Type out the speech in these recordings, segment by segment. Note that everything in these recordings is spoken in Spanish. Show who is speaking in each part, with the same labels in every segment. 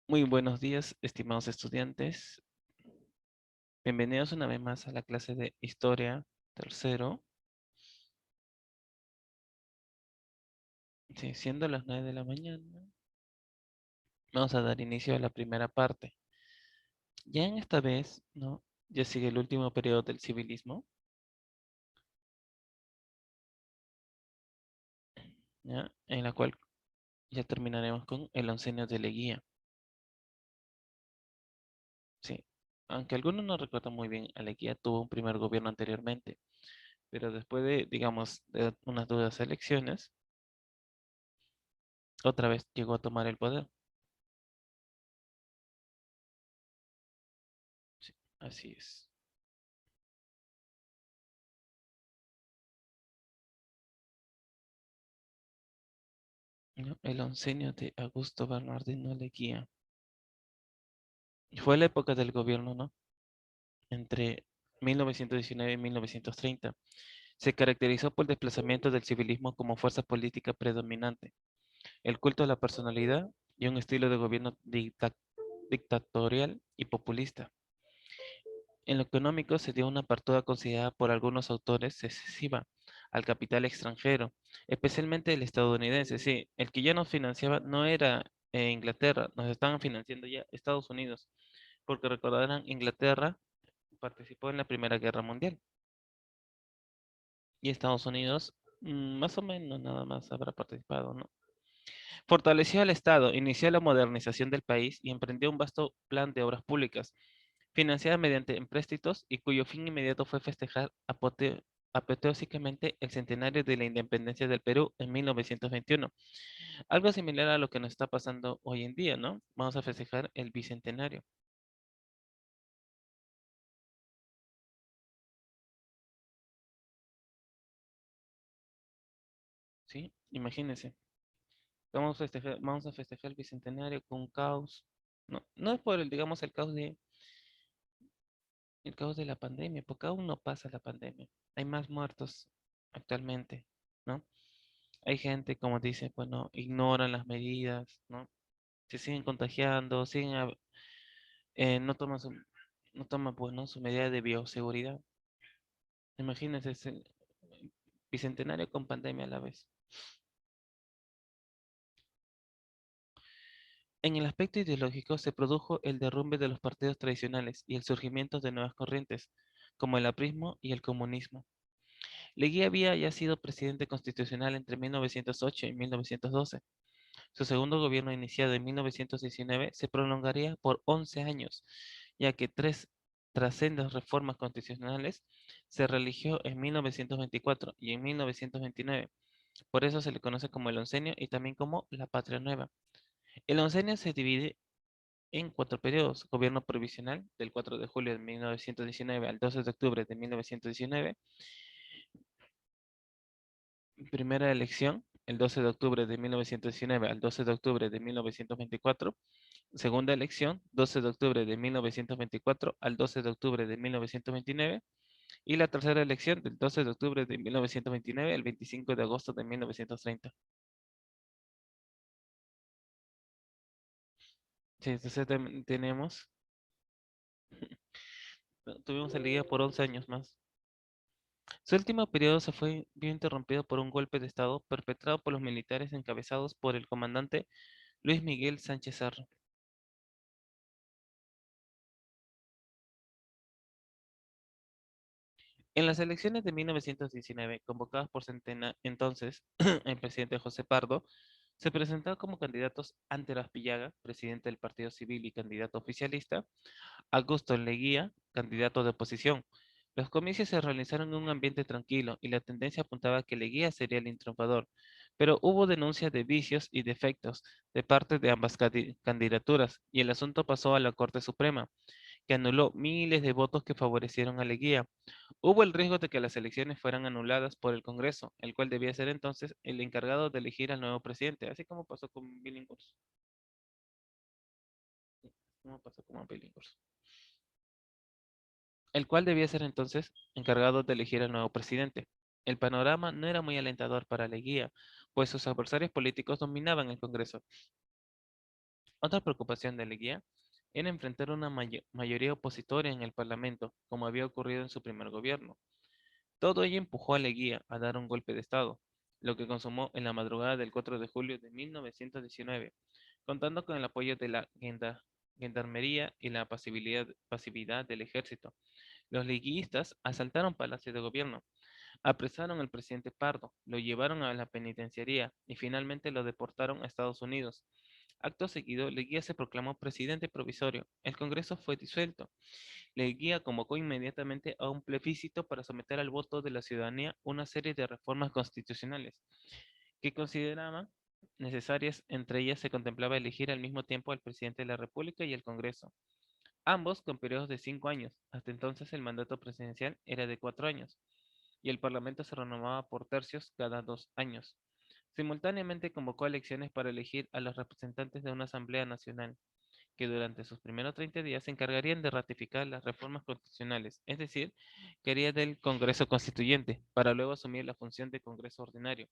Speaker 1: Muy buenos días, estimados estudiantes. Bienvenidos una vez más a la clase de Historia tercero. Sí, siendo las 9 de la mañana, vamos a dar inicio a la primera parte. Ya en esta vez, ¿no? Ya sigue el último periodo del civilismo, ¿ya? En la cual ya terminaremos con el oncenio de Leguía. Sí, aunque algunos no recuerdan muy bien, Leguía tuvo un primer gobierno anteriormente, pero después de, digamos, de unas duras elecciones, otra vez llegó a tomar el poder. Sí, así es. ¿No? El oncenio de Augusto Bernardino Leguía. Fue la época del gobierno, ¿no? Entre 1919 y 1930. Se caracterizó por el desplazamiento del civilismo como fuerza política predominante, el culto a la personalidad y un estilo de gobierno dictatorial y populista. En lo económico se dio una apertura considerada por algunos autores excesiva al capital extranjero, especialmente el estadounidense. Sí, el que ya nos financiaba no era Inglaterra, nos estaban financiando ya Estados Unidos, porque recordarán, Inglaterra participó en la Primera Guerra Mundial y Estados Unidos más o menos nada más habrá participado, ¿no? Fortaleció al Estado, inició la modernización del país y emprendió un vasto plan de obras públicas financiada mediante empréstitos y cuyo fin inmediato fue festejar apoteósicamente el centenario de la independencia del Perú en 1921. Algo similar a lo que nos está pasando hoy en día, ¿no? Vamos a festejar el bicentenario, ¿sí? Imagínense, vamos a festejar el bicentenario con caos. No, no es por el, digamos, el caos de la pandemia, porque aún no pasa la pandemia. Hay más muertos actualmente, ¿no? Hay gente, como dice, bueno, ignoran las medidas, ¿no? Se siguen contagiando, no toman no toman, pues, ¿no? Su medida de bioseguridad. Imagínense, es el bicentenario con pandemia a la vez. En el aspecto ideológico se produjo el derrumbe de los partidos tradicionales y el surgimiento de nuevas corrientes, como el aprismo y el comunismo. Leguía había ya sido presidente constitucional entre 1908 y 1912. Su segundo gobierno, iniciado en 1919, se prolongaría por 11 años, ya que tres trascendas reformas constitucionales se religió en 1924 y en 1929. Por eso se le conoce como el oncenio y también como la Patria Nueva. El oncenio se divide en cuatro periodos: gobierno provisional del 4 de julio de 1919 al 12 de octubre de 1919, primera elección el 12 de octubre de 1919 al 12 de octubre de 1924, segunda elección 12 de octubre de 1924 al 12 de octubre de 1929 y la tercera elección del 12 de octubre de 1929 al 25 de agosto de 1930. Sí, entonces tuvimos el día por 11 años más. Su último periodo vio interrumpido por un golpe de Estado perpetrado por los militares encabezados por el comandante Luis Miguel Sánchez Cerro. En las elecciones de 1919, convocadas por entonces el presidente José Pardo, se presentó como candidatos ante Aspillaga, presidente del Partido Civil y candidato oficialista, Augusto Leguía, candidato de oposición. Los comicios se realizaron en un ambiente tranquilo y la tendencia apuntaba a que Leguía sería el triunfador, pero hubo denuncias de vicios y defectos de parte de ambas candidaturas y el asunto pasó a la Corte Suprema, que anuló miles de votos que favorecieron a Leguía. Hubo el riesgo de que las elecciones fueran anuladas por el Congreso, el cual debía ser entonces el encargado de elegir al nuevo presidente, así como pasó con Billinghurst. Como pasó con Billinghurst. El cual debía ser entonces encargado de elegir al nuevo presidente. El panorama no era muy alentador para Leguía, pues sus adversarios políticos dominaban el Congreso. Otra preocupación de Leguía era enfrentar una mayoría opositora en el Parlamento, como había ocurrido en su primer gobierno. Todo ello empujó a Leguía a dar un golpe de Estado, lo que consumó en la madrugada del 4 de julio de 1919, contando con el apoyo de la gendarmería y la pasividad del ejército. Los liguistas asaltaron Palacio de Gobierno, apresaron al presidente Pardo, lo llevaron a la penitenciaría y finalmente lo deportaron a Estados Unidos. Acto seguido, Leguía se proclamó presidente provisorio. El Congreso fue disuelto. Leguía convocó inmediatamente a un plebiscito para someter al voto de la ciudadanía una serie de reformas constitucionales que consideraba necesarias. Entre ellas se contemplaba elegir al mismo tiempo al presidente de la República y el Congreso, ambos con periodos de 5 años. Hasta entonces el mandato presidencial era de 4 años y el Parlamento se renovaba por tercios cada 2 años. Simultáneamente convocó elecciones para elegir a los representantes de una Asamblea Nacional, que durante sus primeros 30 días se encargarían de ratificar las reformas constitucionales, es decir, que haría del Congreso Constituyente, para luego asumir la función de Congreso Ordinario.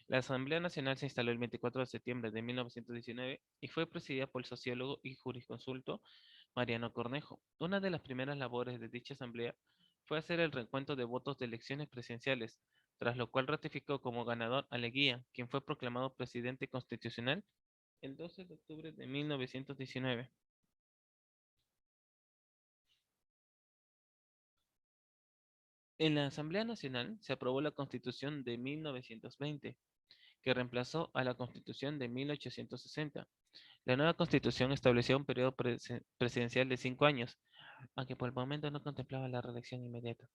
Speaker 1: La Asamblea Nacional se instaló el 24 de septiembre de 1919 y fue presidida por el sociólogo y jurisconsulto Mariano Cornejo. Una de las primeras labores de dicha asamblea fue hacer el recuento de votos de elecciones presidenciales, tras lo cual ratificó como ganador a Leguía, quien fue proclamado presidente constitucional el 12 de octubre de 1919. En la Asamblea Nacional se aprobó la Constitución de 1920, que reemplazó a la Constitución de 1860. La nueva Constitución estableció un periodo presidencial de 5 años, aunque por el momento no contemplaba la reelección inmediata.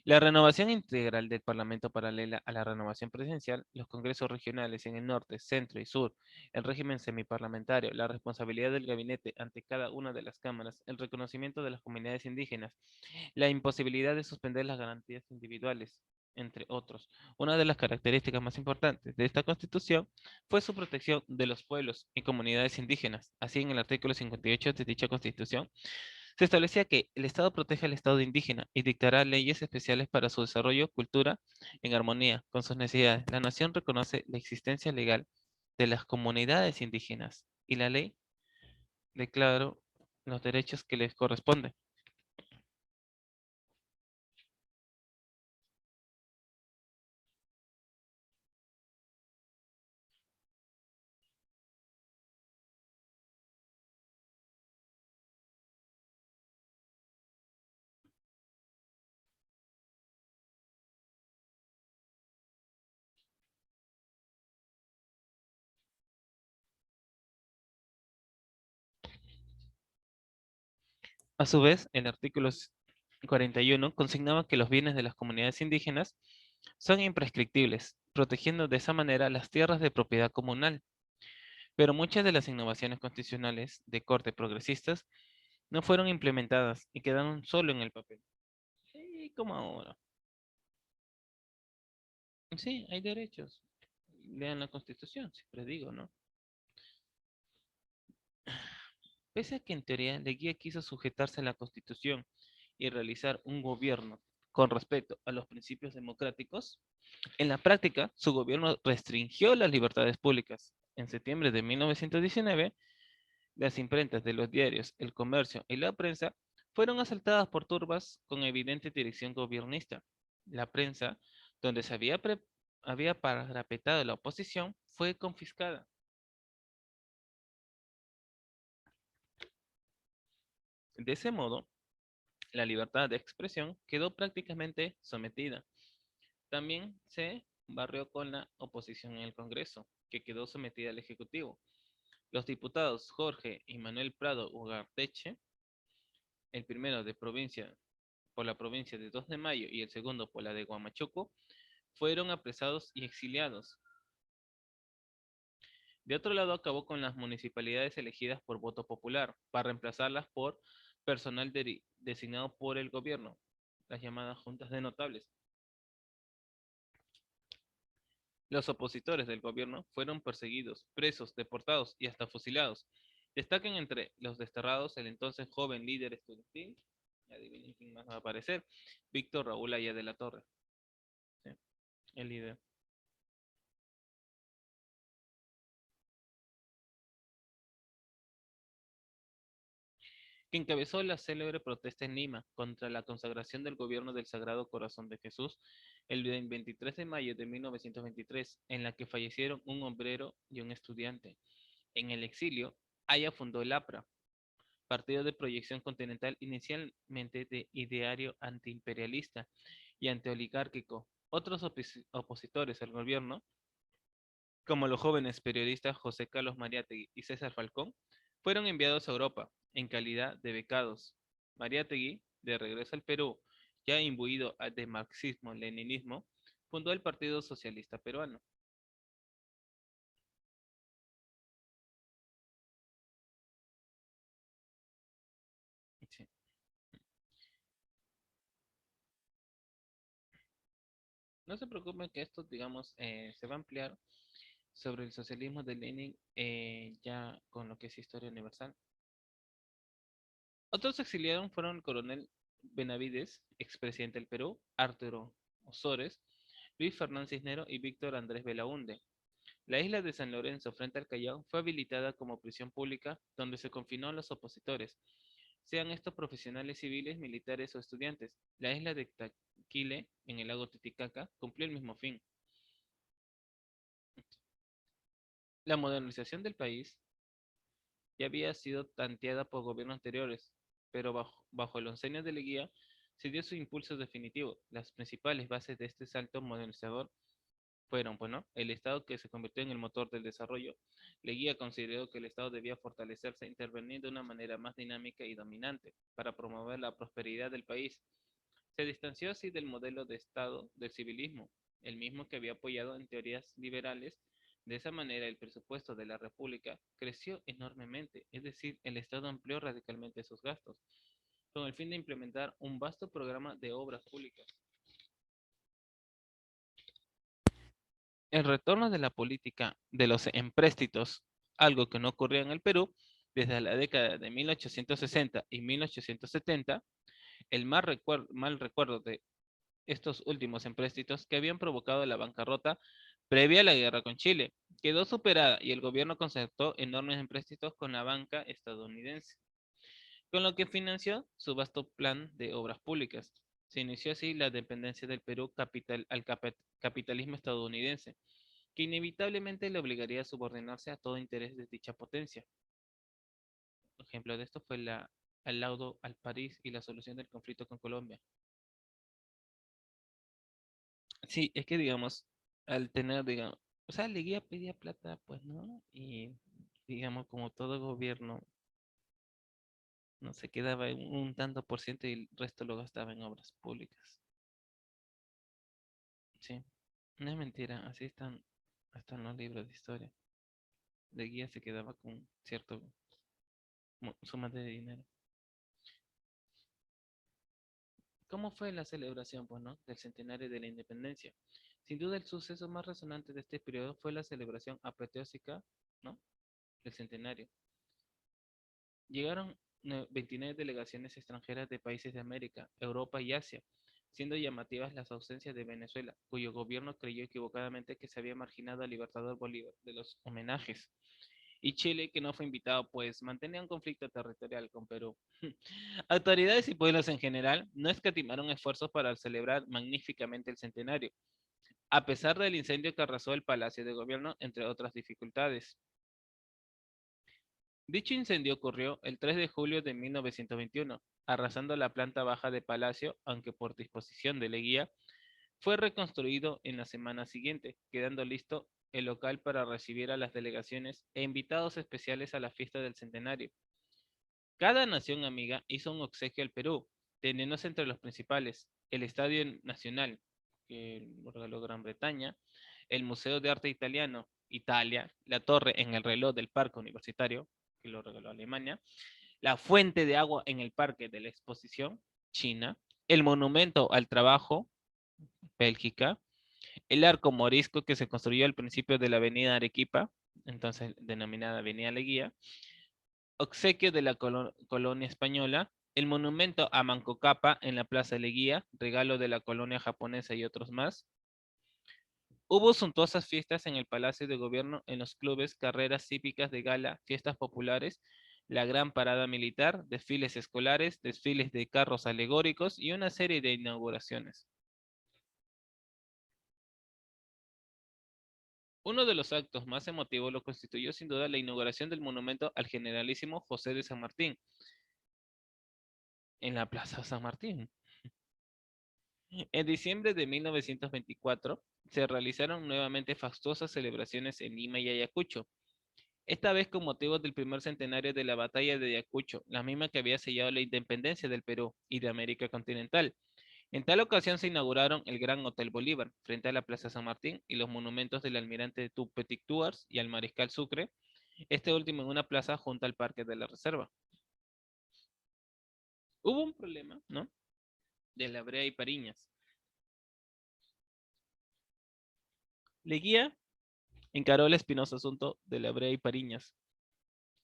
Speaker 1: La renovación integral del Parlamento paralela a la renovación presidencial, los congresos regionales en el norte, centro y sur, el régimen semiparlamentario, la responsabilidad del gabinete ante cada una de las cámaras, el reconocimiento de las comunidades indígenas, la imposibilidad de suspender las garantías individuales, entre otros. Una de las características más importantes de esta Constitución fue su protección de los pueblos y comunidades indígenas. Así, en el artículo 58 de dicha Constitución, se establecía que el Estado protege al Estado indígena y dictará leyes especiales para su desarrollo, cultura, en armonía con sus necesidades. La nación reconoce la existencia legal de las comunidades indígenas y la ley declara los derechos que les corresponden. A su vez, el artículo 41 consignaba que los bienes de las comunidades indígenas son imprescriptibles, protegiendo de esa manera las tierras de propiedad comunal. Pero muchas de las innovaciones constitucionales de corte progresistas no fueron implementadas y quedaron solo en el papel. Sí, como ahora. Sí, hay derechos. Lean la Constitución, siempre digo, ¿no? Pese a que en teoría Leguía quiso sujetarse a la Constitución y realizar un gobierno con respeto a los principios democráticos, en la práctica su gobierno restringió las libertades públicas. En septiembre de 1919, las imprentas de los diarios El Comercio y la prensa fueron asaltadas por turbas con evidente dirección gobernista. La prensa, donde se había parapetado la oposición, fue confiscada. De ese modo, la libertad de expresión quedó prácticamente sometida. También se barrió con la oposición en el Congreso, que quedó sometida al Ejecutivo. Los diputados Jorge y Manuel Prado Ugarteche, el primero de provincia por la provincia de 2 de Mayo y el segundo por la de Huamachuco, fueron apresados y exiliados. De otro lado, acabó con las municipalidades elegidas por voto popular, para reemplazarlas por personal designado por el gobierno, las llamadas juntas de notables. Los opositores del gobierno fueron perseguidos, presos, deportados y hasta fusilados. Destacan entre los desterrados el entonces joven líder estudiantil, adivinen quién más va a aparecer, Víctor Raúl Aya de la Torre, ¿sí? El líder. que encabezó la célebre protesta en Lima contra la consagración del gobierno del Sagrado Corazón de Jesús el 23 de mayo de 1923, en la que fallecieron un obrero y un estudiante. En el exilio, Haya fundó el APRA, partido de proyección continental inicialmente de ideario antiimperialista y antioligárquico. Otros opositores al gobierno, como los jóvenes periodistas José Carlos Mariátegui y César Falcón, fueron enviados a Europa en calidad de becados. Mariátegui, de regreso al Perú, ya imbuido de marxismo-leninismo, fundó el Partido Socialista Peruano. Sí. No se preocupen que esto, digamos, se va a ampliar sobre el socialismo de Lenin ya con lo que es historia universal. Otros exiliados fueron el coronel Benavides, expresidente del Perú, Arturo Osores, Luis Fernández Cisneros y Víctor Andrés Belaúnde. La isla de San Lorenzo, frente al Callao, fue habilitada como prisión pública donde se confinó a los opositores, sean estos profesionales civiles, militares o estudiantes. La isla de Taquile, en el lago Titicaca, cumplió el mismo fin. La modernización del país ya había sido tanteada por gobiernos anteriores, pero bajo el oncenio de Leguía se dio su impulso definitivo. Las principales bases de este salto modernizador fueron, bueno, el Estado que se convirtió en el motor del desarrollo. Leguía consideró que el Estado debía fortalecerse interveniendo de una manera más dinámica y dominante para promover la prosperidad del país. Se distanció así del modelo de Estado del civilismo, el mismo que había apoyado en teorías liberales. De esa manera, el presupuesto de la República creció enormemente, es decir, el Estado amplió radicalmente sus gastos, con el fin de implementar un vasto programa de obras públicas. El retorno de la política de los empréstitos, algo que no ocurría en el Perú desde la década de 1860 y 1870, el mal recuerdo de estos últimos empréstitos que habían provocado la bancarrota previa a la guerra con Chile, quedó superada y el gobierno concertó enormes empréstitos con la banca estadounidense, con lo que financió su vasto plan de obras públicas. Se inició así la dependencia del Perú al capitalismo estadounidense, que inevitablemente le obligaría a subordinarse a todo interés de dicha potencia. Ejemplo de esto fue el laudo al París y la solución del conflicto con Colombia. Sí, es que digamos, al tener, digamos, o sea, Leguía pedía plata, pues, ¿no? Y digamos, como todo gobierno, no se quedaba en un tanto por ciento y el resto lo gastaba en obras públicas. Sí, no es mentira, así están, están los libros de historia. Leguía se quedaba con cierto suma de dinero. ¿Cómo fue la celebración, pues, no, del centenario de la independencia? Sin duda, el suceso más resonante de este periodo fue la celebración apoteósica, ¿no?, del centenario. Llegaron 29 delegaciones extranjeras de países de América, Europa y Asia, siendo llamativas las ausencias de Venezuela, cuyo gobierno creyó equivocadamente que se había marginado al Libertador Bolívar de los homenajes, y Chile, que no fue invitado, pues mantenía un conflicto territorial con Perú. Autoridades y pueblos en general no escatimaron esfuerzos para celebrar magníficamente el centenario, a pesar del incendio que arrasó el Palacio de Gobierno, entre otras dificultades. Dicho incendio ocurrió el 3 de julio de 1921, arrasando la planta baja de Palacio, aunque por disposición de Leguía, fue reconstruido en la semana siguiente, quedando listo el local para recibir a las delegaciones e invitados especiales a la fiesta del centenario. Cada nación amiga hizo un obsequio al Perú, teniéndose entre los principales el Estadio Nacional, que lo regaló Gran Bretaña, el Museo de Arte Italiano, Italia, la torre en el reloj del Parque Universitario, que lo regaló Alemania, la fuente de agua en el Parque de la Exposición, China, el Monumento al Trabajo, Bélgica, el arco morisco que se construyó al principio de la avenida Arequipa, entonces denominada Avenida Leguía, obsequio de la colonia española, el monumento a Manco Cápac en la Plaza Leguía, regalo de la colonia japonesa y otros más. Hubo suntuosas fiestas en el Palacio de Gobierno, en los clubes, carreras hípicas de gala, fiestas populares la gran parada militar, desfiles escolares, desfiles de carros alegóricos y una serie de inauguraciones. Uno de los actos más emotivos lo constituyó sin duda la inauguración del monumento al generalísimo José de San Martín en la Plaza San Martín. En diciembre de 1924 se realizaron nuevamente fastuosas celebraciones en Lima y Ayacucho, esta vez con motivo del primer centenario de la Batalla de Ayacucho, la misma que había sellado la independencia del Perú y de América continental. En tal ocasión se inauguraron el Gran Hotel Bolívar, frente a la Plaza San Martín, y los monumentos del almirante Tuars y al mariscal Sucre, este último en una plaza junto al Parque de la Reserva. Hubo un problema, ¿no? De la Brea y Pariñas. Leguía encaró el espinoso asunto de la Brea y Pariñas.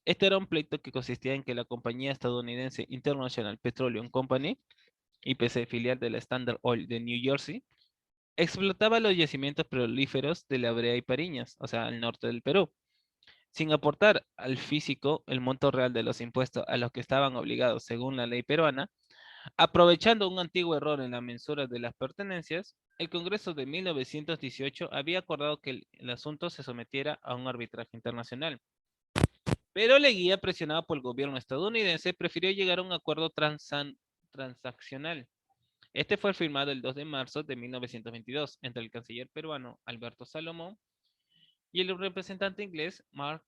Speaker 1: Este era un pleito que consistía en que la compañía estadounidense International Petroleum Company, IPC, filial de la Standard Oil de New Jersey, explotaba los yacimientos petrolíferos de la Brea y Pariñas, o sea, al norte del Perú, sin aportar al físico el monto real de los impuestos a los que estaban obligados según la ley peruana. Aprovechando un antiguo error en la mensura de las pertenencias, el Congreso de 1918 había acordado que el asunto se sometiera a un arbitraje internacional. Pero Leguía, presionado por el gobierno estadounidense, prefirió llegar a un acuerdo transaccional. Este fue firmado el 2 de marzo de 1922 entre el canciller peruano Alberto Salomón y el representante inglés Mark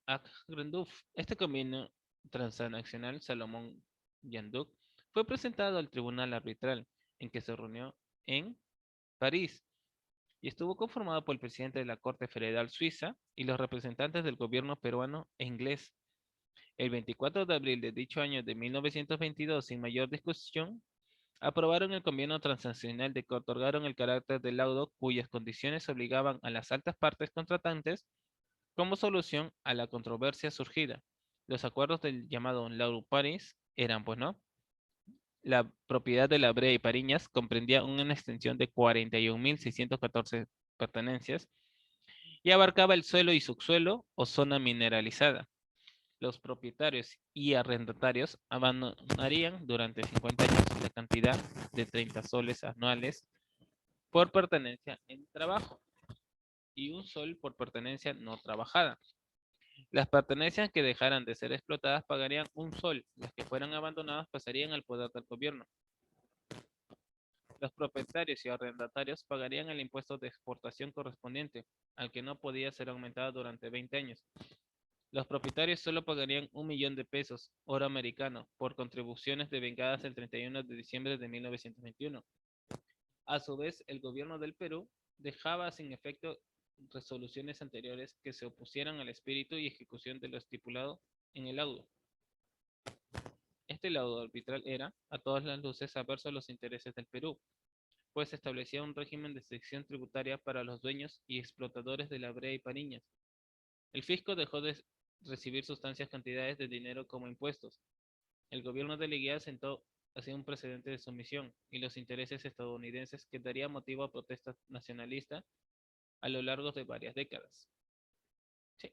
Speaker 1: Granduf. Este convenio transaccional Salomón Yanduk fue presentado al tribunal arbitral en que se reunió en París y estuvo conformado por el presidente de la Corte Federal Suiza y los representantes del gobierno peruano e inglés. El 24 de abril de dicho año de 1922, sin mayor discusión, aprobaron el convenio transaccional de que otorgaron el carácter de laudo cuyas condiciones obligaban a las altas partes contratantes como solución a la controversia surgida. Los acuerdos del llamado laudo Paris eran, pues no, la propiedad de la Brea y Pariñas comprendía una extensión de 41.614 pertenencias y abarcaba el suelo y subsuelo o zona mineralizada. Los propietarios y arrendatarios abandonarían durante 50 años la cantidad de 30 soles anuales por pertenencia en trabajo y un sol por pertenencia no trabajada. Las pertenencias que dejaran de ser explotadas pagarían un sol, las que fueran abandonadas pasarían al poder del gobierno. Los propietarios y arrendatarios pagarían el impuesto de exportación correspondiente, al que no podía ser aumentado durante 20 años. Los propietarios solo pagarían 1.000.000 de pesos, oro americano, por contribuciones devengadas el 31 de diciembre de 1921. A su vez, el gobierno del Perú dejaba sin efecto resoluciones anteriores que se opusieran al espíritu y ejecución de lo estipulado en el laudo. Este laudo arbitral era, a todas las luces, adverso a los intereses del Perú, pues establecía un régimen de excepción tributaria para los dueños y explotadores de la Brea y Pariñas. El fisco dejó de recibir sustancias cantidades de dinero como impuestos. El gobierno de Leguía sentó así un precedente de sumisión y los intereses estadounidenses que daría motivo a protesta nacionalista a lo largo de varias décadas. Sí.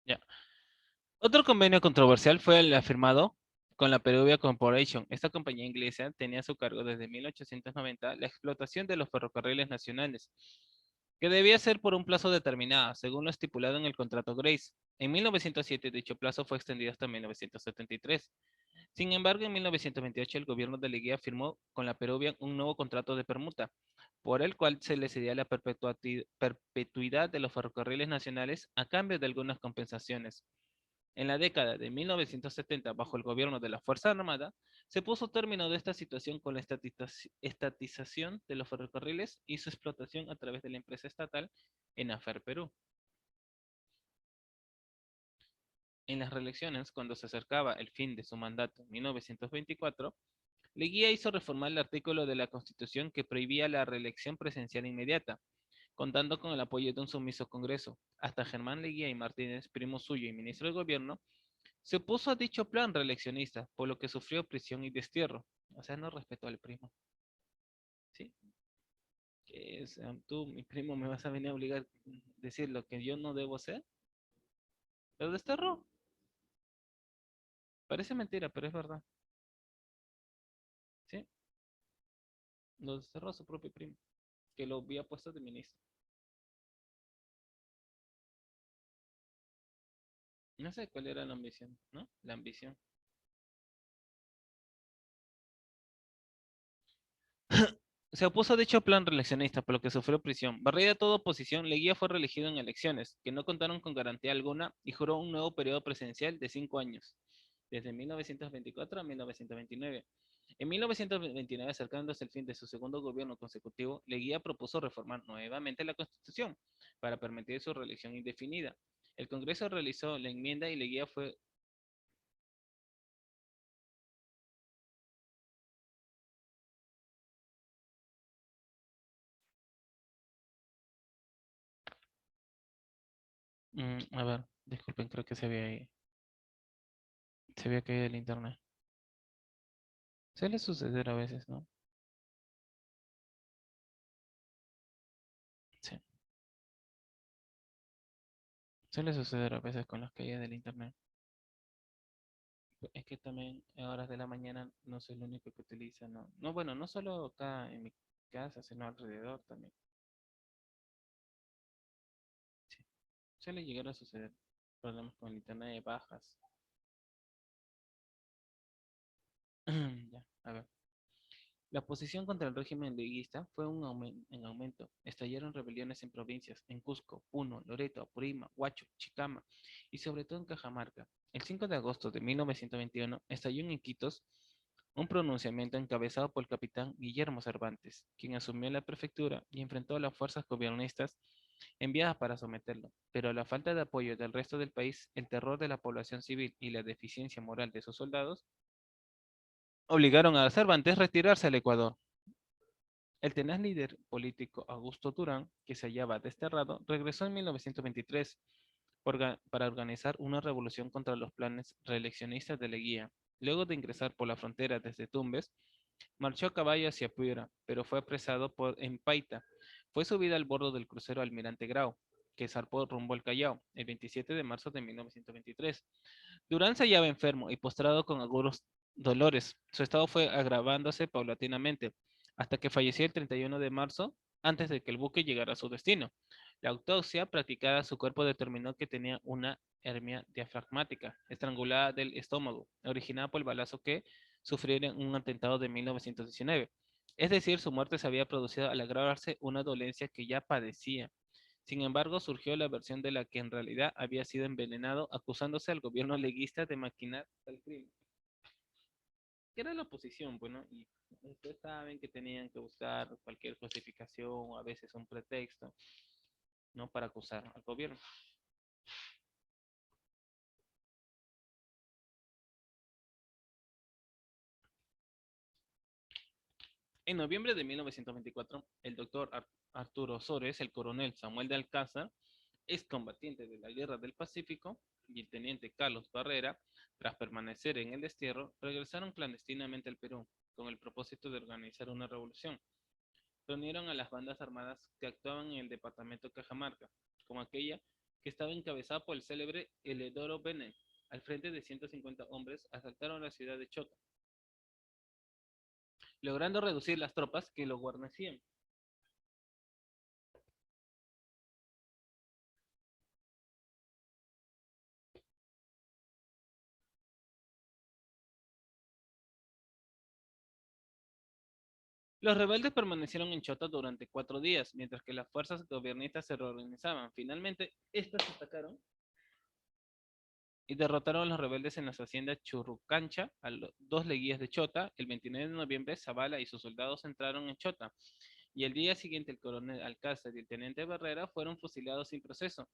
Speaker 1: Ya. Otro convenio controversial fue el firmado con la Peruvia Corporation. Esta compañía inglesa tenía a su cargo desde 1890 la explotación de los ferrocarriles nacionales, que debía ser por un plazo determinado, según lo estipulado en el contrato Grace. En 1907 dicho plazo fue extendido hasta 1973. Sin embargo, en 1928 el gobierno de Leguía firmó con la Peruvian un nuevo contrato de permuta, por el cual se le cedía la perpetuidad de los ferrocarriles nacionales a cambio de algunas compensaciones. En la década de 1970, bajo el gobierno de la Fuerza Armada, se puso término de esta situación con la estatización de los ferrocarriles y su explotación a través de la empresa estatal ENAFER Perú. En las reelecciones, cuando se acercaba el fin de su mandato en 1924, Leguía hizo reformar el artículo de la Constitución que prohibía la reelección presencial inmediata, contando con el apoyo de un sumiso Congreso. Hasta Germán Leguía y Martínez, primo suyo y ministro de Gobierno, se opuso a dicho plan reeleccionista, por lo que sufrió prisión y destierro. O sea, no respetó al primo. ¿Sí? Que es, tú, mi primo, me vas a venir a obligar a decir lo que yo no debo hacer. Lo desterró. Parece mentira, pero es verdad. ¿Sí? Lo desterró a su propio primo, que lo había puesto de ministro. No sé cuál era la ambición, ¿no? La ambición. Se opuso a dicho plan reeleccionista, por lo que sufrió prisión. Barrida de toda oposición, Leguía fue reelegido en elecciones, que no contaron con garantía alguna, y juró un nuevo periodo presidencial de 5 años, desde 1924 a 1929. En 1929, acercándose el fin de su segundo gobierno consecutivo, Leguía propuso reformar nuevamente la Constitución para permitir su reelección indefinida. El Congreso realizó la enmienda y Leguía fue... a ver, disculpen, creo que se había caído el internet. Suele suceder a veces, ¿no? Sí, suele suceder a veces con las caídas del internet. Es que también a horas de la mañana no soy el único que utiliza, ¿no? No, bueno, no solo acá en mi casa, sino alrededor también. Sí, suele llegar a suceder problemas con el internet de bajas. Ya, a ver. La oposición contra el régimen leguista fue en aumento. Estallaron rebeliones en provincias, en Cusco, Puno, Loreto, Apurímac, Huacho, Chicama y sobre todo en Cajamarca. El 5 de agosto de 1921 estalló en Iquitos un pronunciamiento encabezado por el capitán Guillermo Cervantes, quien asumió la prefectura y enfrentó a las fuerzas gobiernistas enviadas para someterlo. Pero a la falta de apoyo del resto del país, el terror de la población civil y la deficiencia moral de sus soldados obligaron a Cervantes a retirarse al Ecuador. El tenaz líder político Augusto Durán, que se hallaba desterrado, regresó en 1923 para organizar una revolución contra los planes reeleccionistas de Leguía. Luego de ingresar por la frontera desde Tumbes, marchó a caballo hacia Piura, pero fue apresado en Paita. Fue subido al bordo del crucero Almirante Grau, que zarpó rumbo al Callao el 27 de marzo de 1923. Durán se hallaba enfermo y postrado con agudos dolores. Su estado fue agravándose paulatinamente, hasta que falleció el 31 de marzo, antes de que el buque llegara a su destino. La autopsia practicada a su cuerpo determinó que tenía una hernia diafragmática, estrangulada del estómago, originada por el balazo que sufriera en un atentado de 1919. Es decir, su muerte se había producido al agravarse una dolencia que ya padecía. Sin embargo, surgió la versión de la que en realidad había sido envenenado, acusándose al gobierno leguista de maquinar el crimen. Que era la oposición, bueno, y ustedes saben que tenían que buscar cualquier justificación o a veces un pretexto, ¿no? Para acusar al gobierno. En noviembre de 1924, el doctor Arturo Sores, el coronel Samuel de Alcázar, excombatiente de la Guerra del Pacífico, y el teniente Carlos Barrera, tras permanecer en el destierro, regresaron clandestinamente al Perú con el propósito de organizar una revolución. Reunieron a las bandas armadas que actuaban en el departamento de Cajamarca, como aquella que estaba encabezada por el célebre Eledoro Bennett. Al frente de 150 hombres, asaltaron la ciudad de Chota, logrando reducir las tropas que lo guarnecían. Los rebeldes permanecieron en Chota durante 4 días, mientras que las fuerzas gobiernistas se reorganizaban. Finalmente, estas atacaron y derrotaron a los rebeldes en las haciendas Churrucancha, a los 2 leguías de Chota. El 29 de noviembre, Zavala y sus soldados entraron en Chota, y el día siguiente el coronel Alcázar y el teniente Barrera fueron fusilados sin proceso.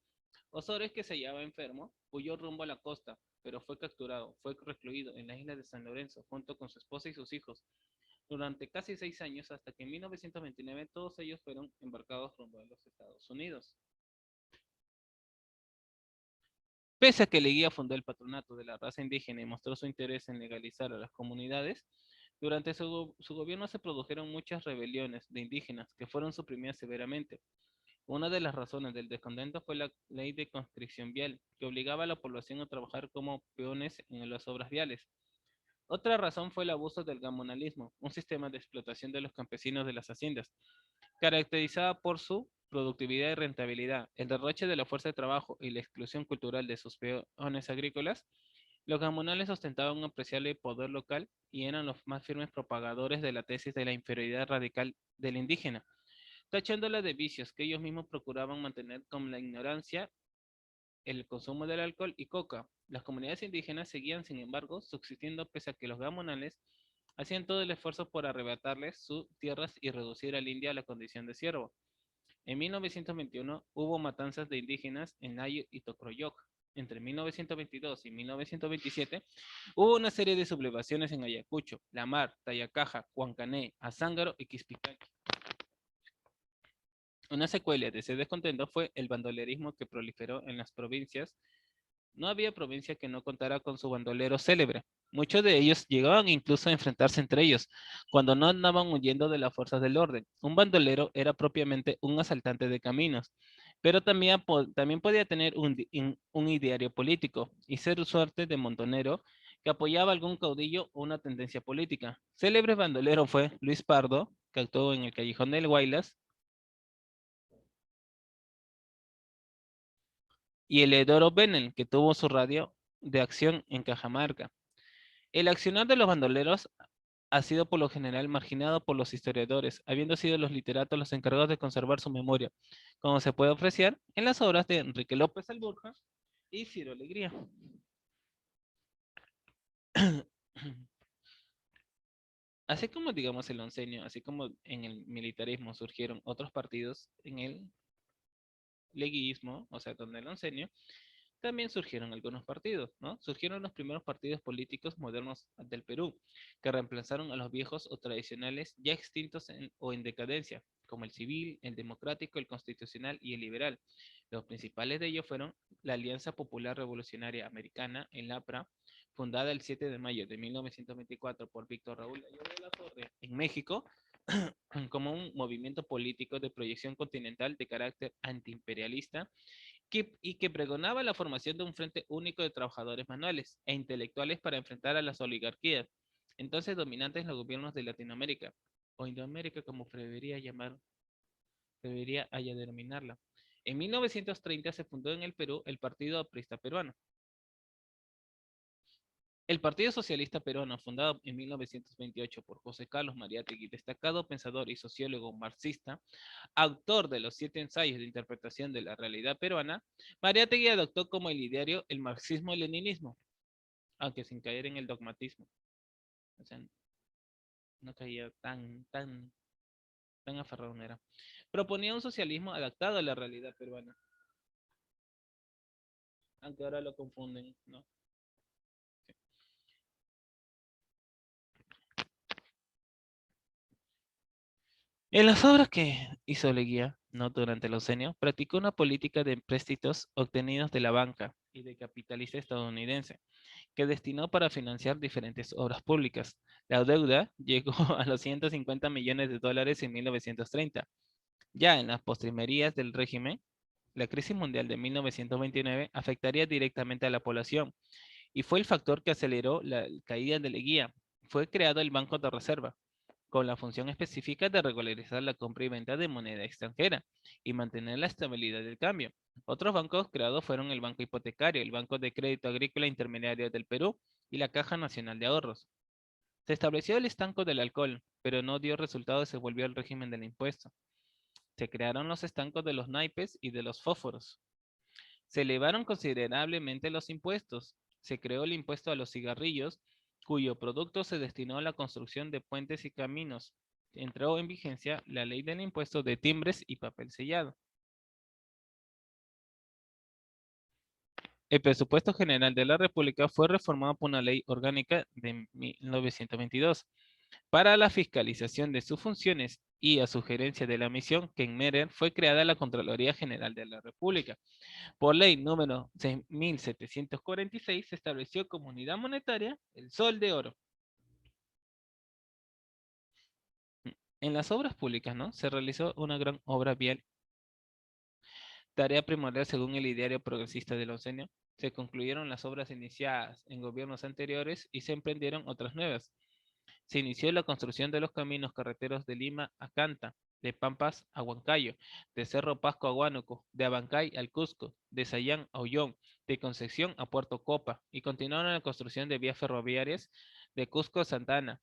Speaker 1: Osores, que se hallaba enfermo, huyó rumbo a la costa, pero fue capturado. Fue recluido en la isla de San Lorenzo junto con su esposa y sus hijos durante casi 6 años, hasta que en 1929 todos ellos fueron embarcados rumbo a los Estados Unidos. Pese a que Leguía fundó el patronato de la raza indígena y mostró su interés en legalizar a las comunidades, durante su gobierno se produjeron muchas rebeliones de indígenas que fueron suprimidas severamente. Una de las razones del descontento fue la ley de conscripción vial, que obligaba a la población a trabajar como peones en las obras viales. Otra razón fue el abuso del gamonalismo, un sistema de explotación de los campesinos de las haciendas, caracterizada por su productividad y rentabilidad, el derroche de la fuerza de trabajo y la exclusión cultural de sus peones agrícolas. Los gamonales ostentaban un apreciable poder local y eran los más firmes propagadores de la tesis de la inferioridad radical del indígena, tachándola de vicios que ellos mismos procuraban mantener, como la ignorancia, el consumo del alcohol y coca. Las comunidades indígenas seguían, sin embargo, subsistiendo pese a que los gamonales hacían todo el esfuerzo por arrebatarles sus tierras y reducir al indio a la condición de siervo. En 1921 hubo matanzas de indígenas en Nayo y Tocroyoc. Entre 1922 y 1927 hubo una serie de sublevaciones en Ayacucho, La Mar, Tayacaja, Huancané, Azángaro y Quispitaki. Una secuela de ese descontento fue el bandolerismo que proliferó en las provincias. No había provincia que no contara con su bandolero célebre. Muchos de ellos llegaban incluso a enfrentarse entre ellos, cuando no andaban huyendo de las fuerzas del orden. Un bandolero era propiamente un asaltante de caminos, pero también podía tener un ideario político y ser suerte de montonero que apoyaba a algún caudillo o una tendencia política. Célebre bandolero fue Luis Pardo, que actuó en el Callejón del Guaylas, y Eleodoro Benel, que tuvo su radio de acción en Cajamarca. El accionar de los bandoleros ha sido por lo general marginado por los historiadores, habiendo sido los literatos los encargados de conservar su memoria, como se puede apreciar en las obras de Enrique López Alborja y Ciro Alegría. Así como, digamos, el oncenio, así como en el militarismo surgieron otros partidos, en el leguismo, o sea, donde el oncenio, también surgieron algunos partidos, ¿no? Surgieron los primeros partidos políticos modernos del Perú, que reemplazaron a los viejos o tradicionales ya extintos o en decadencia, como el civil, el democrático, el constitucional y el liberal. Los principales de ellos fueron la Alianza Popular Revolucionaria Americana, el APRA, fundada el 7 de mayo de 1924 por Víctor Raúl Ayala de la Torre en México, como un movimiento político de proyección continental de carácter antiimperialista y que pregonaba la formación de un frente único de trabajadores manuales e intelectuales para enfrentar a las oligarquías, entonces dominantes en los gobiernos de Latinoamérica, o Indoamérica como debería haya denominarla. En 1930 se fundó en el Perú el Partido Aprista Peruano. El Partido Socialista Peruano, fundado en 1928 por José Carlos Mariátegui, destacado pensador y sociólogo marxista, autor de los 7 ensayos de interpretación de la realidad peruana, Mariátegui adoptó como el ideario el marxismo-leninismo, aunque sin caer en el dogmatismo. O sea, no caía tan aferrado no era. Proponía un socialismo adaptado a la realidad peruana, aunque ahora lo confunden, ¿no? En las obras que hizo Leguía, ¿no? Durante el Ocenio, practicó una política de empréstitos obtenidos de la banca y de capitalista estadounidense, que destinó para financiar diferentes obras públicas. La deuda llegó a los 150 millones de dólares en 1930. Ya en las postrimerías del régimen, la crisis mundial de 1929 afectaría directamente a la población y fue el factor que aceleró la caída de Leguía. Fue creado el Banco de Reserva, con la función específica de regularizar la compra y venta de moneda extranjera y mantener la estabilidad del cambio. Otros bancos creados fueron el Banco Hipotecario, el Banco de Crédito Agrícola Intermediario del Perú y la Caja Nacional de Ahorros. Se estableció el estanco del alcohol, pero no dio resultado y se volvió al régimen del impuesto. Se crearon los estancos de los naipes y de los fósforos. Se elevaron considerablemente los impuestos. Se creó el impuesto a los cigarrillos, cuyo producto se destinó a la construcción de puentes y caminos. Entró en vigencia la ley del impuesto de timbres y papel sellado. El presupuesto general de la República fue reformado por una ley orgánica de 1922 para la fiscalización de sus funciones y a sugerencia de la misión Kenmerer fue creada la Contraloría General de la República. Por ley número 6746 se estableció como unidad monetaria el sol de oro. En las obras públicas, ¿no? Se realizó una gran obra vial, tarea primordial según el ideario progresista del oncenio. Se concluyeron las obras iniciadas en gobiernos anteriores y se emprendieron otras nuevas. Se inició la construcción de los caminos carreteros de Lima a Canta, de Pampas a Huancayo, de Cerro Pasco a Huánuco, de Abancay al Cusco, de Sayán a Ollón, de Concepción a Puerto Copa, y continuaron la construcción de vías ferroviarias de Cusco a Santa Ana,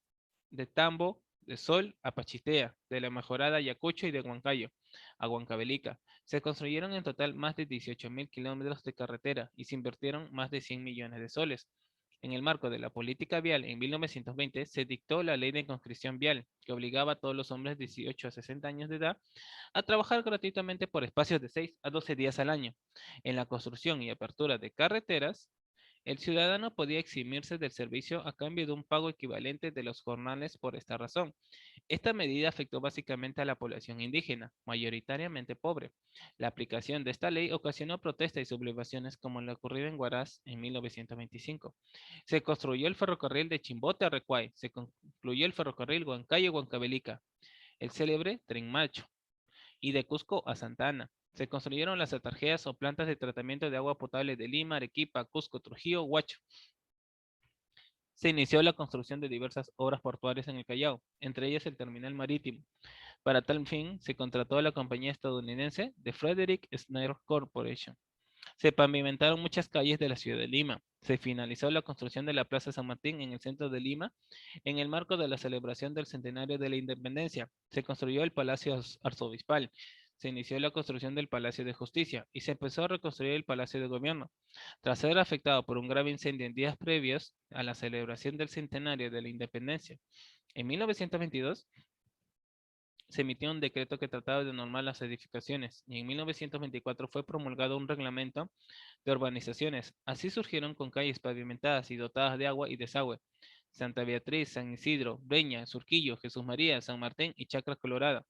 Speaker 1: de Tambo de Sol a Pachitea, de La Mejorada a Ayacucho y de Huancayo a Huancavelica. Se construyeron en total más de 18.000 kilómetros de carretera y se invirtieron más de 100 millones de soles. En el marco de la política vial, en 1920 se dictó la Ley de Conscripción Vial, que obligaba a todos los hombres de 18 a 60 años de edad a trabajar gratuitamente por espacios de 6 a 12 días al año. En la construcción y apertura de carreteras, el ciudadano podía eximirse del servicio a cambio de un pago equivalente de los jornales por esta razón. Esta medida afectó básicamente a la población indígena, mayoritariamente pobre. La aplicación de esta ley ocasionó protestas y sublevaciones como lo ocurrido en Huaraz en 1925. Se construyó el ferrocarril de Chimbote a Recuay, se concluyó el ferrocarril Huancayo-Huancavelica, el célebre Tren Macho, y de Cusco a Santa Ana. Se construyeron las atarjeas o plantas de tratamiento de agua potable de Lima, Arequipa, Cusco, Trujillo, Huacho. Se inició la construcción de diversas obras portuarias en el Callao, entre ellas el terminal marítimo. Para tal fin, se contrató a la compañía estadounidense de Frederick Snyder Corporation. Se pavimentaron muchas calles de la ciudad de Lima. Se finalizó la construcción de la Plaza San Martín en el centro de Lima en el marco de la celebración del centenario de la independencia. Se construyó el Palacio Arzobispal. Se inició la construcción del Palacio de Justicia y se empezó a reconstruir el Palacio de Gobierno. Tras ser afectado por un grave incendio en días previos a la celebración del centenario de la independencia, en 1922 se emitió un decreto que trataba de normar las edificaciones y en 1924 fue promulgado un reglamento de urbanizaciones. Así surgieron con calles pavimentadas y dotadas de agua y desagüe. Santa Beatriz, San Isidro, Breña, Surquillo, Jesús María, San Martín y Chacra Colorada.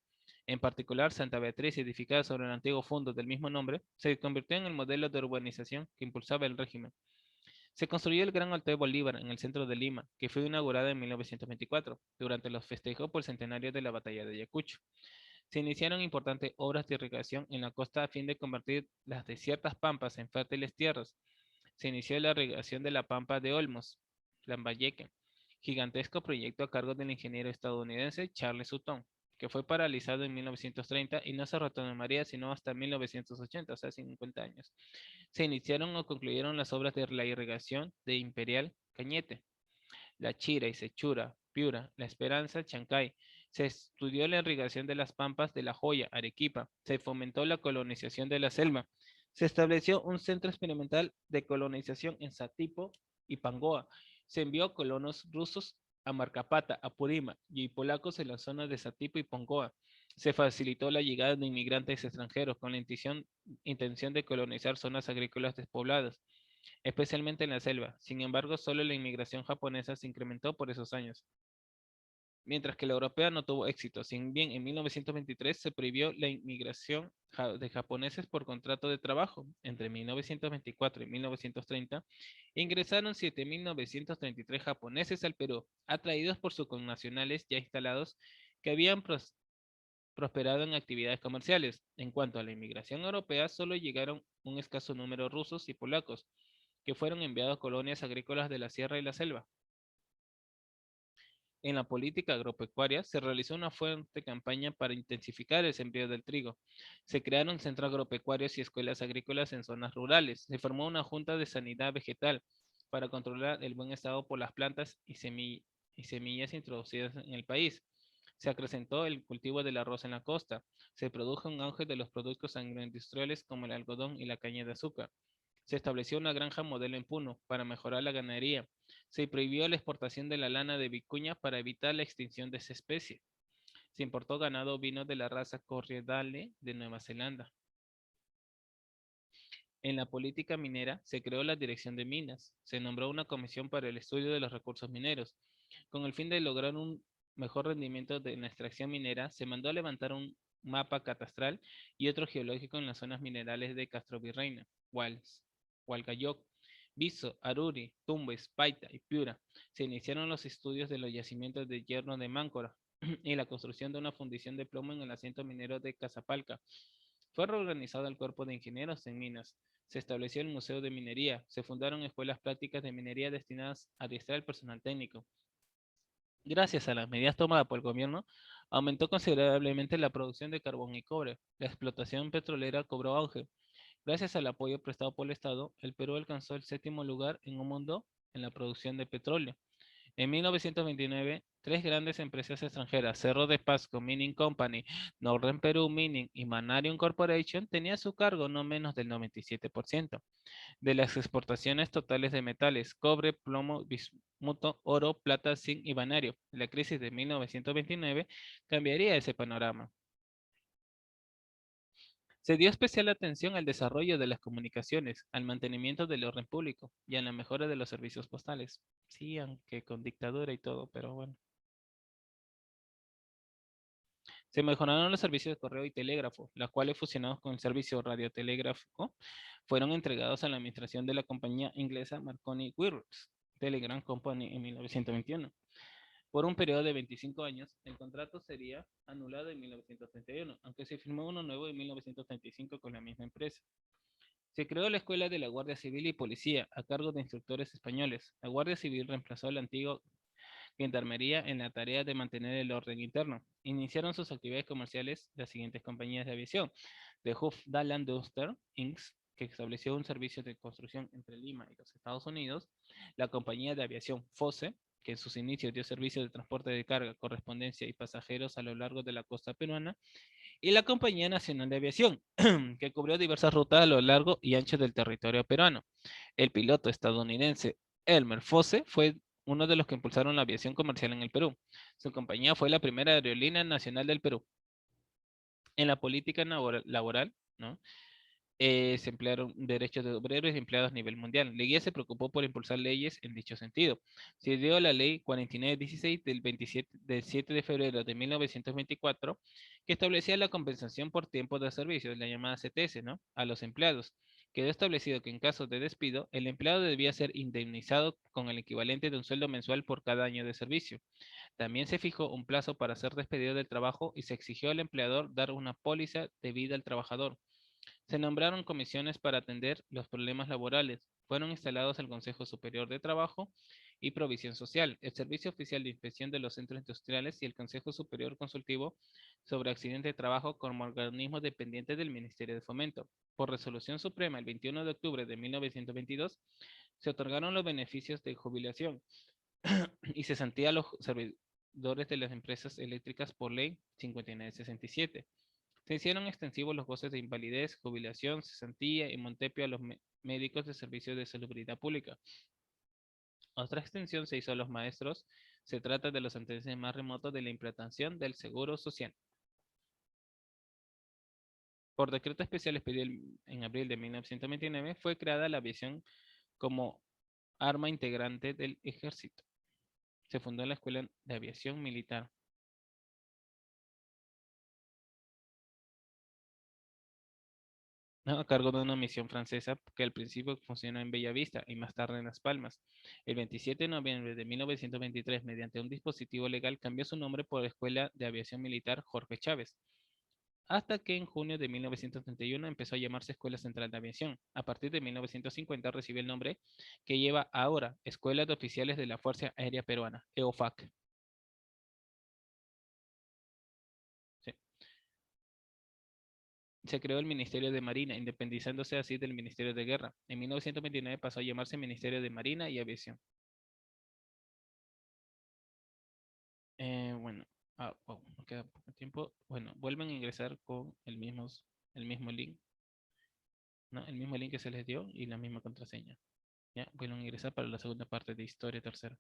Speaker 1: En particular, Santa Beatriz, edificada sobre el antiguo fondo del mismo nombre, se convirtió en el modelo de urbanización que impulsaba el régimen. Se construyó el Gran Hotel Bolívar en el centro de Lima, que fue inaugurado en 1924, durante los festejos por el centenario de la Batalla de Ayacucho. Se iniciaron importantes obras de irrigación en la costa a fin de convertir las desiertas pampas en fértiles tierras. Se inició la irrigación de la pampa de Olmos, Lambayeque, gigantesco proyecto a cargo del ingeniero estadounidense Charles Sutton, que fue paralizado en 1930 y no se retomaría sino hasta 1980, o sea, 50 años. Se iniciaron o concluyeron las obras de la irrigación de Imperial Cañete, La Chira y Sechura, Piura, La Esperanza, Chancay. Se estudió la irrigación de las pampas de La Joya, Arequipa. Se fomentó la colonización de la selva. Se estableció un centro experimental de colonización en Satipo y Pangoa. Se envió colonos rusos a Marcapata, Apurima y polacos en la zona de Satipo y Pangoa. Se facilitó la llegada de inmigrantes extranjeros con la intención de colonizar zonas agrícolas despobladas, especialmente en la selva. Sin embargo, solo la inmigración japonesa se incrementó por esos años, mientras que la europea no tuvo éxito. Si bien en 1923 se prohibió la inmigración de japoneses por contrato de trabajo, entre 1924 y 1930 ingresaron 7.933 japoneses al Perú, atraídos por sus connacionales ya instalados que habían prosperado en actividades comerciales. En cuanto a la inmigración europea, solo llegaron un escaso número rusos y polacos, que fueron enviados a colonias agrícolas de la sierra y la selva. En la política agropecuaria se realizó una fuerte campaña para intensificar el sembrado del trigo. Se crearon centros agropecuarios y escuelas agrícolas en zonas rurales. Se formó una junta de sanidad vegetal para controlar el buen estado por las plantas y y semillas introducidas en el país. Se acrecentó el cultivo del arroz en la costa. Se produjo un auge de los productos agroindustriales como el algodón y la caña de azúcar. Se estableció una granja modelo en Puno para mejorar la ganadería. Se prohibió la exportación de la lana de vicuña para evitar la extinción de esa especie. Se importó ganado ovino de la raza Corriedale de Nueva Zelanda. En la política minera se creó la Dirección de Minas. Se nombró una comisión para el estudio de los recursos mineros. Con el fin de lograr un mejor rendimiento de la extracción minera, se mandó a levantar un mapa catastral y otro geológico en las zonas minerales de Castrovirreyna, Hualgayoc, Viso, Aruri, Tumbes, Paita y Piura. Se iniciaron los estudios de los yacimientos de hierro de Máncora y la construcción de una fundición de plomo en el asiento minero de Casapalca. Fue reorganizado el cuerpo de ingenieros en minas. Se estableció el Museo de Minería. Se fundaron escuelas prácticas de minería destinadas a adiestrar al personal técnico. Gracias a las medidas tomadas por el gobierno, aumentó considerablemente la producción de carbón y cobre. La explotación petrolera cobró auge. Gracias al apoyo prestado por el Estado, el Perú alcanzó el séptimo lugar en el mundo en la producción de petróleo. En 1929, tres grandes empresas extranjeras, Cerro de Pasco Mining Company, Northern Peru Mining y Manarium Corporation, tenían a su cargo no menos del 97% de las exportaciones totales de metales, cobre, plomo, bismuto, oro, plata, zinc y vanadio. La crisis de 1929 cambiaría ese panorama. Se dio especial atención al desarrollo de las comunicaciones, al mantenimiento del orden público y a la mejora de los servicios postales. Sí, aunque con dictadura y todo, pero bueno. Se mejoraron los servicios de correo y telégrafo, los cuales fusionados con el servicio radiotelegráfico fueron entregados a la administración de la compañía inglesa Marconi Wireless Telegram Company en 1921. Por un periodo de 25 años, el contrato sería anulado en 1931, aunque se firmó uno nuevo en 1935 con la misma empresa. Se creó la Escuela de la Guardia Civil y Policía a cargo de instructores españoles. La Guardia Civil reemplazó al antiguo Gendarmería en la tarea de mantener el orden interno. Iniciaron sus actividades comerciales las siguientes compañías de aviación: de Huff Dalland Duster Inc., que estableció un servicio de construcción entre Lima y los Estados Unidos; la compañía de aviación FOSE, que en sus inicios dio servicio de transporte de carga, correspondencia y pasajeros a lo largo de la costa peruana; y la Compañía Nacional de Aviación, que cubrió diversas rutas a lo largo y ancho del territorio peruano. El piloto estadounidense Elmer Fosse fue uno de los que impulsaron la aviación comercial en el Perú. Su compañía fue la primera aerolínea nacional del Perú. En la política laboral, ¿no? Se emplearon derechos de obreros y empleados a nivel mundial. Leguía se preocupó por impulsar leyes en dicho sentido. Se dio la ley 4916 del 7 de febrero de 1924, que establecía la compensación por tiempo de servicio, la llamada CTS, ¿no? A los empleados. Quedó establecido que en caso de despido, el empleado debía ser indemnizado con el equivalente de un sueldo mensual por cada año de servicio. También se fijó un plazo para ser despedido del trabajo y se exigió al empleador dar una póliza de vida al trabajador. Se nombraron comisiones para atender los problemas laborales. Fueron instalados el Consejo Superior de Trabajo y Provisión Social, el Servicio Oficial de Inspección de los Centros Industriales y el Consejo Superior Consultivo sobre Accidentes de Trabajo como organismos dependientes del Ministerio de Fomento. Por resolución suprema el 21 de octubre de 1922, se otorgaron los beneficios de jubilación y cesantía a los servidores de las empresas eléctricas por ley 5967. Se hicieron extensivos los goces de invalidez, jubilación, cesantía y montepio a los médicos de servicios de salubridad pública. Otra extensión se hizo a los maestros. Se trata de los antecedentes más remotos de la implantación del seguro social. Por decreto especial expedido en abril de 1929, fue creada la aviación como arma integrante del ejército. Se fundó la Escuela de Aviación Militar. A cargo de una misión francesa que al principio funcionó en Bellavista y más tarde en Las Palmas. El 27 de noviembre de 1923, mediante un dispositivo legal, cambió su nombre por Escuela de Aviación Militar Jorge Chávez, hasta que en junio de 1931 empezó a llamarse Escuela Central de Aviación. A partir de 1950 recibió el nombre que lleva ahora, Escuela de Oficiales de la Fuerza Aérea Peruana, EOFAC. Sí. Se creó el Ministerio de Marina, independizándose así del Ministerio de Guerra. En 1929 pasó a llamarse Ministerio de Marina y Aviación. Bueno, wow, nos queda poco tiempo. Bueno, vuelven a ingresar con el mismo link, ¿no? El mismo link que se les dio y la misma contraseña. Ya, vuelven a ingresar para la segunda parte de historia tercera.